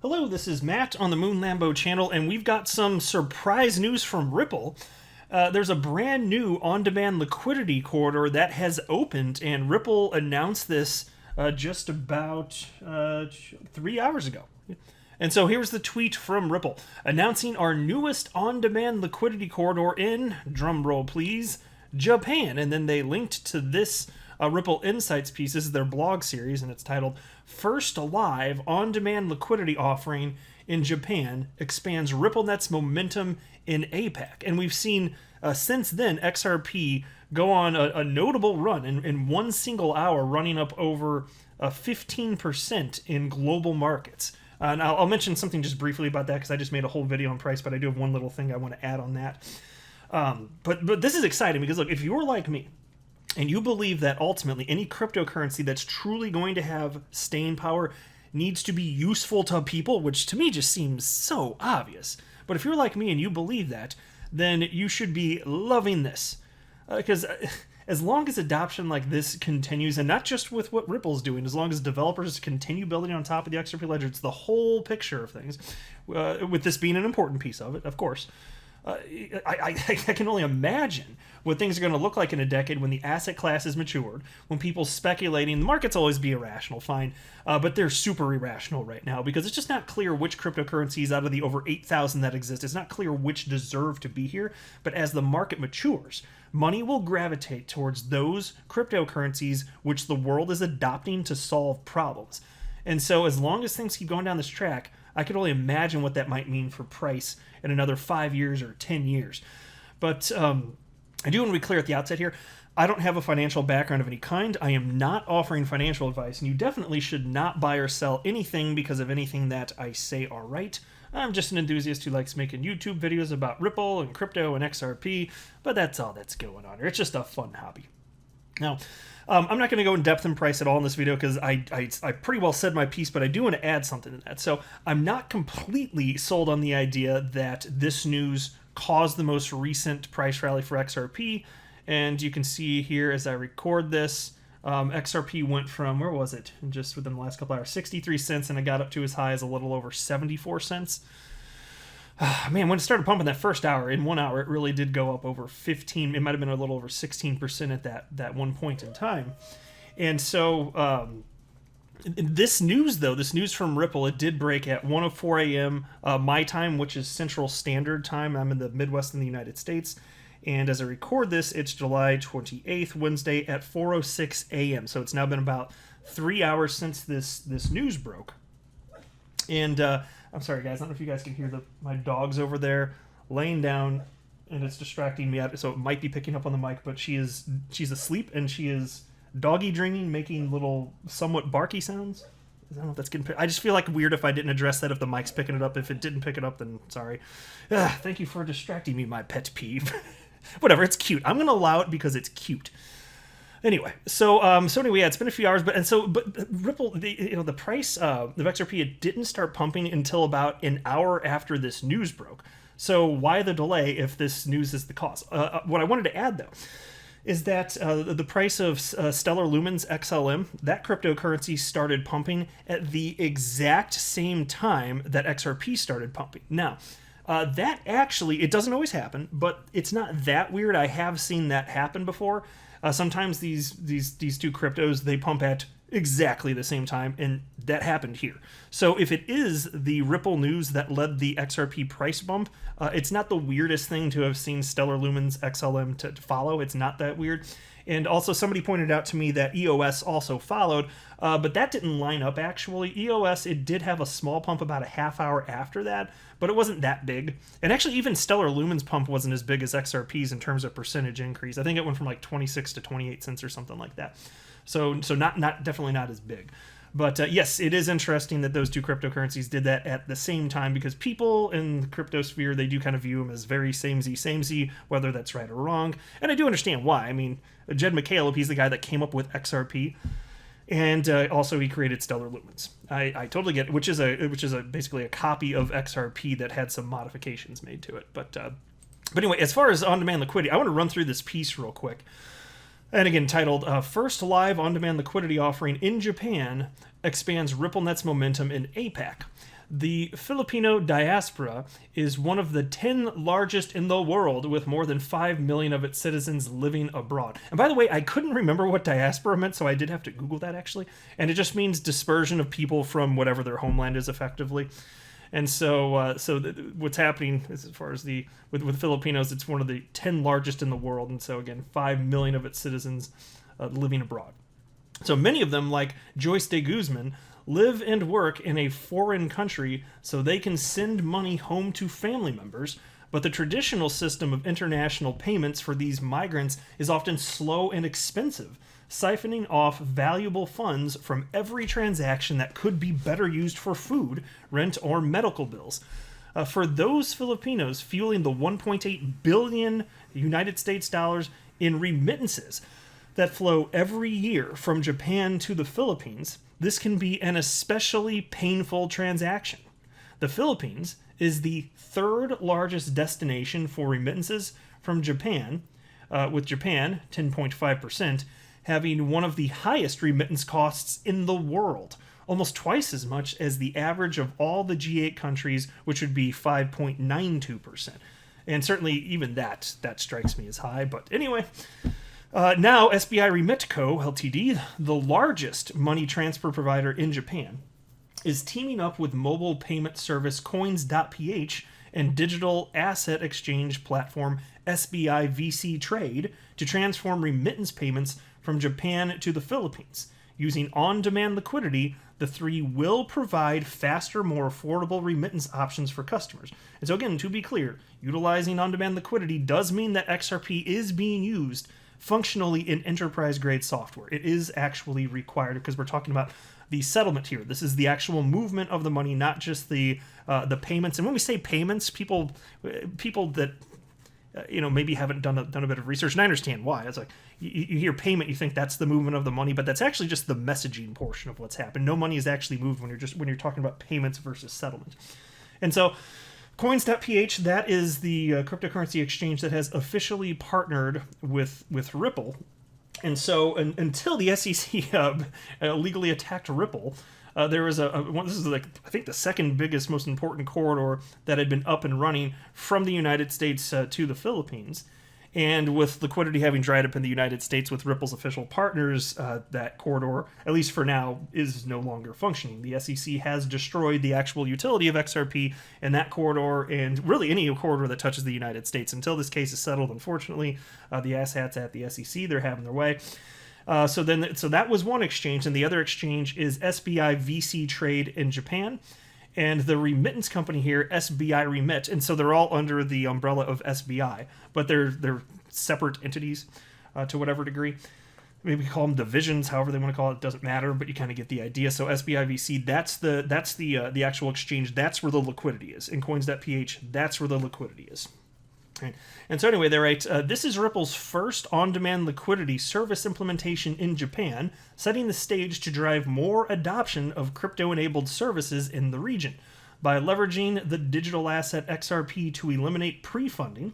Hello, this is Matt on the Moon Lambo channel, and we've got some surprise news from Ripple. There's a brand new on-demand liquidity corridor that has opened, and Ripple announced this just about 3 hours ago. And so here's the tweet from Ripple, announcing our newest on-demand liquidity corridor in, drumroll please, Japan. And then they linked to this Ripple Insights piece. This is their blog series, and it's titled First Live On-Demand Liquidity Offering in Japan Expands RippleNet's Momentum in APAC. And we've seen since then XRP go on a notable run in one single hour, running up over 15% in global markets. And I'll mention something just briefly about that because I just made a whole video on price, but I do have one little thing I want to add on that. But this is exciting because, look, if you're like me, and you believe that ultimately any cryptocurrency that's truly going to have staying power needs to be useful to people, which to me just seems so obvious. But if you're like me and you believe that, then you should be loving this. Because as long as adoption like this continues, and not just with what Ripple's doing, as long as developers continue building on top of the XRP ledger, it's the whole picture of things, with this being an important piece of it, of course. I can only imagine what things are going to look like in a decade when the asset class is matured, when people speculating. The markets always be irrational, fine, but they're super irrational right now because it's just not clear which cryptocurrencies out of the over 8,000 that exist, it's not clear which deserve to be here. But as the market matures, money will gravitate towards those cryptocurrencies which the world is adopting to solve problems. And so as long as things keep going down this track, I could only imagine what that might mean for price in another 5 years or 10 years. But I do want to be clear at the outset here. I don't have a financial background of any kind. I am not offering financial advice, and you definitely should not buy or sell anything because of anything that I say are right. I'm just an enthusiast who likes making YouTube videos about Ripple and crypto and XRP, but that's all that's going on here. It's just a fun hobby. Now, I'm not going to go in depth in price at all in this video because I pretty well said my piece, but I do want to add something to that. So I'm not completely sold on the idea that this news caused the most recent price rally for XRP. And you can see here as I record this, XRP went from, where was it? Just within the last couple hours, 63 cents, and it got up to as high as a little over 74 cents. Man, when it started pumping that first hour, in 1 hour, it really did go up over 15. It might have been a little over 16% at that one point in time. And so this news, though, this news from Ripple, it did break at 1:04 a.m. My time, which is Central Standard Time. I'm in the Midwest in the United States. And as I record this, it's July 28th, Wednesday at 4:06 a.m. So it's now been about 3 hours since this news broke. And I'm sorry, guys. I don't know if you guys can hear my dog's over there laying down, and it's distracting me out. So it might be picking up on the mic, but she's asleep, and she is doggy dreaming, making little somewhat barky sounds. I don't know if that's getting. I just feel like weird if I didn't address that if the mic's picking it up. If it didn't pick it up, then sorry. Thank you for distracting me, my pet peeve. Whatever, it's cute. I'm gonna allow it because it's cute. Anyway, so anyway, yeah, it's been a few hours, but Ripple, the price of XRP, it didn't start pumping until about an hour after this news broke. So why the delay if this news is the cause? What I wanted to add though is that the price of Stellar Lumens XLM, that cryptocurrency started pumping at the exact same time that XRP started pumping. Now, that actually, it doesn't always happen, but it's not that weird. I have seen that happen before. Sometimes these two cryptos, they pump at exactly the same time, and that happened here. So if it is the Ripple news that led the XRP price bump, it's not the weirdest thing to have seen Stellar Lumens XLM to follow. It's not that weird. And also somebody pointed out to me that EOS also followed, but that didn't line up actually. EOS, it did have a small pump about a half hour after that, but it wasn't that big. And actually even Stellar Lumens pump wasn't as big as XRP's in terms of percentage increase. I think it went from like 26 to 28 cents or something like that. So definitely not as big. But yes, it is interesting that those two cryptocurrencies did that at the same time because people in the crypto sphere, they do kind of view them as very samey, whether that's right or wrong. And I do understand why. I mean, Jed McCaleb, he's the guy that came up with XRP, and also he created Stellar Lumens. I totally get it, which is basically a copy of XRP that had some modifications made to it. But anyway, as far as on-demand liquidity, I want to run through this piece real quick. And again, titled, First Live On-Demand Liquidity Offering in Japan Expands RippleNet's Momentum in APAC. The Filipino diaspora is one of the 10 largest in the world, with more than 5 million of its citizens living abroad. And by the way, I couldn't remember what diaspora meant, so I did have to Google that actually. And it just means dispersion of people from whatever their homeland is, effectively. And so, what's happening as far as with Filipinos, it's one of the 10 largest in the world, and so again, 5 million of its citizens living abroad. So many of them, like Joyce de Guzman, live and work in a foreign country so they can send money home to family members. But the traditional system of international payments for these migrants is often slow and expensive, siphoning off valuable funds from every transaction that could be better used for food, rent, or medical bills. For those Filipinos fueling the 1.8 billion United States dollars in remittances that flow every year from Japan to the Philippines, this can be an especially painful transaction. The Philippines is the third largest destination for remittances from Japan, with Japan, 10.5%, having one of the highest remittance costs in the world, almost twice as much as the average of all the G8 countries, which would be 5.92%. And certainly even that strikes me as high. But anyway, now SBI Remit Co. Ltd., the largest money transfer provider in Japan, is teaming up with mobile payment service Coins.ph and digital asset exchange platform SBI VC Trade to transform remittance payments from Japan to the Philippines. Using on-demand liquidity, the three will provide faster, more affordable remittance options for customers. And so again, to be clear, utilizing on-demand liquidity does mean that XRP is being used functionally in enterprise-grade software. It is actually required because we're talking about the settlement here. This is the actual movement of the money, not just the payments. And when we say payments, people that maybe haven't done a bit of research, and I understand why. It's like you hear payment, you think that's the movement of the money, but that's actually just the messaging portion of what's happened. No money is actually moved when you're talking about payments versus settlement. And so Coins.ph, that is the cryptocurrency exchange that has officially partnered with Ripple. And so until the SEC legally attacked Ripple, there was this is I think the second biggest, most important corridor that had been up and running from the United States to the Philippines. And with liquidity having dried up in the United States with Ripple's official partners, that corridor, at least for now, is no longer functioning. The SEC has destroyed the actual utility of XRP in that corridor, and really any corridor that touches the United States. Until this case is settled, unfortunately, the asshats at the SEC, they're having their way. So that was one exchange, and the other exchange is SBI VC Trade in Japan, and the remittance company here, SBI Remit, and so they're all under the umbrella of SBI, but they're separate entities to whatever degree. Maybe we call them divisions, however they want to call it. It doesn't matter, but you kind of get the idea. So SBI VC, that's the actual exchange. That's where the liquidity is. In Coins.ph, that's where the liquidity is. Right. And so anyway, they write, this is Ripple's first on-demand liquidity service implementation in Japan, setting the stage to drive more adoption of crypto-enabled services in the region. By leveraging the digital asset XRP to eliminate pre-funding,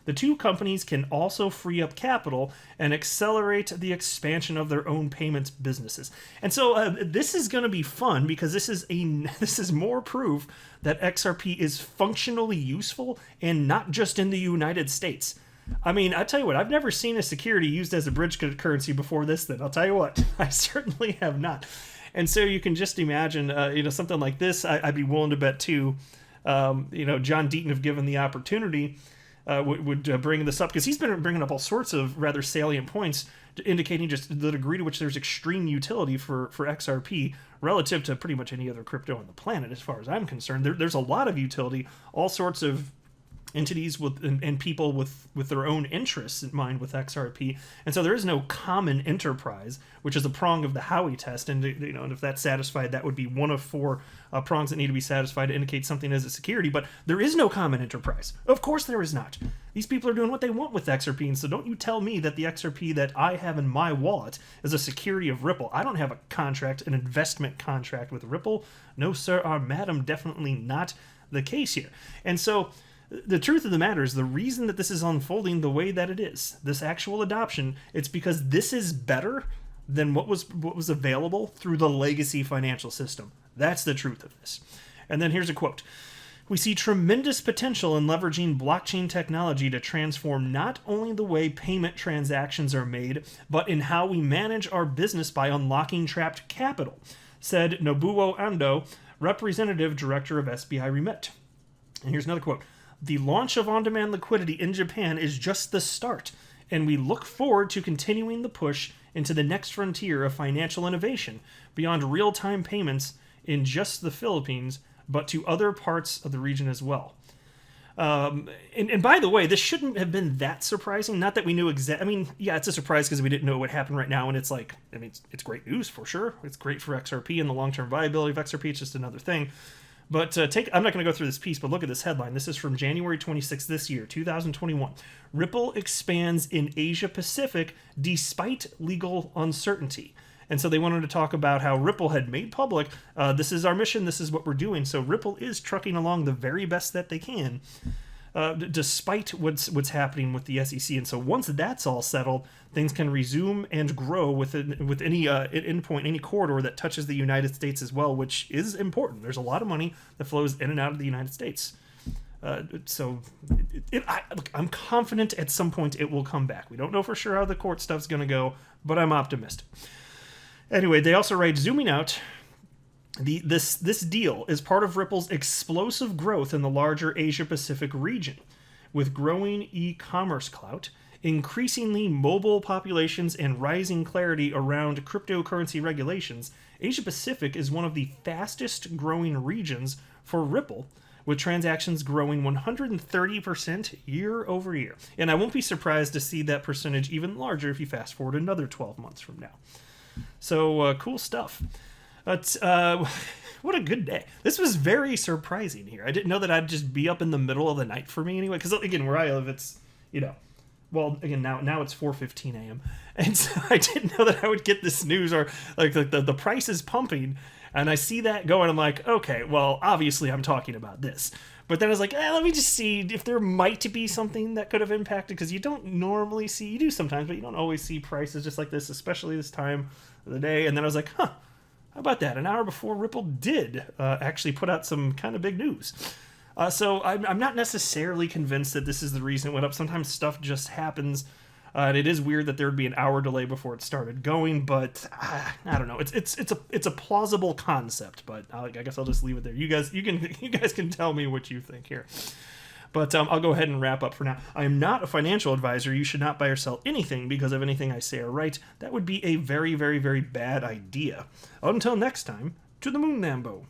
the two companies can also free up capital and accelerate the expansion of their own payments businesses. And so this is going to be fun because this is more proof that XRP is functionally useful and not just in the United States. I mean, I tell you what, I've never seen a security used as a bridge currency before this then. I'll tell you what, I certainly have not. And so you can just imagine, something like this, I'd be willing to bet too. John Deaton, if given the opportunity, would bring this up because he's been bringing up all sorts of rather salient points indicating just the degree to which there's extreme utility for XRP relative to pretty much any other crypto on the planet, as far as I'm concerned. There's a lot of utility, all sorts of entities and people with their own interests in mind with XRP, and so there is no common enterprise, which is a prong of the Howey test, and and if that's satisfied, that would be one of four prongs that need to be satisfied to indicate something as a security. But there is no common enterprise. Of course there is not. These people are doing what they want with XRP, and so don't you tell me that the XRP that I have in my wallet is a security of Ripple. I don't have a contract, an investment contract with Ripple. No sir, madam, definitely not the case here. And so the truth of the matter is the reason that this is unfolding the way that it is, this actual adoption, it's because this is better than what was available through the legacy financial system. That's the truth of this. And then here's a quote. We see tremendous potential in leveraging blockchain technology to transform not only the way payment transactions are made, but in how we manage our business by unlocking trapped capital, said Nobuo Ando, representative director of SBI Remit. And here's another quote. The launch of on-demand liquidity in Japan is just the start, and we look forward to continuing the push into the next frontier of financial innovation beyond real-time payments in just the Philippines, but to other parts of the region as well. And by the way, this shouldn't have been that surprising. Not that we knew exactly. I mean, yeah, it's a surprise because we didn't know what would happen right now. And it's like, I mean, it's great news for sure. It's great for XRP and the long-term viability of XRP. It's just another thing. But I'm not going to go through this piece, but look at this headline. This is from January 26th this year, 2021. Ripple expands in Asia Pacific despite legal uncertainty. And so they wanted to talk about how Ripple had made public, this is our mission, this is what we're doing. So Ripple is trucking along the very best that they can, despite what's happening with the SEC. And so once that's all settled, things can resume and grow with any endpoint, any corridor that touches the United States as well, which is important. There's a lot of money that flows in and out of the United States. Look, I'm confident at some point it will come back. We don't know for sure how the court stuff's going to go, but I'm optimistic. Anyway, they also write, zooming out, this deal is part of Ripple's explosive growth in the larger Asia-Pacific region. With growing e-commerce clout, increasingly mobile populations, and rising clarity around cryptocurrency regulations, Asia-Pacific is one of the fastest growing regions for Ripple, with transactions growing 130% year over year. And I won't be surprised to see that percentage even larger if you fast forward another 12 months from now. So, cool stuff. What a good day. This was very surprising here. I didn't know that I'd just be up in the middle of the night for me anyway. Because, again, where I live, it's, well, again, now it's 4:15 a.m. And so I didn't know that I would get this news or, like, the price is pumping. And I see that going, I'm like, okay, well, obviously I'm talking about this. But then I was like, let me just see if there might be something that could have impacted, because you don't normally see, you do sometimes, but you don't always see prices just like this, especially this time of the day. And then I was like, how about that? An hour before Ripple did actually put out some kind of big news. So I'm not necessarily convinced that this is the reason it went up. Sometimes stuff just happens. And it is weird that there would be an hour delay before it started going, but I don't know. It's a plausible concept, but I guess I'll just leave it there. You guys can tell me what you think here. But I'll go ahead and wrap up for now. I am not a financial advisor. You should not buy or sell anything because of anything I say or write. That would be a very, very, very bad idea. Until next time, to the moon, Lambo.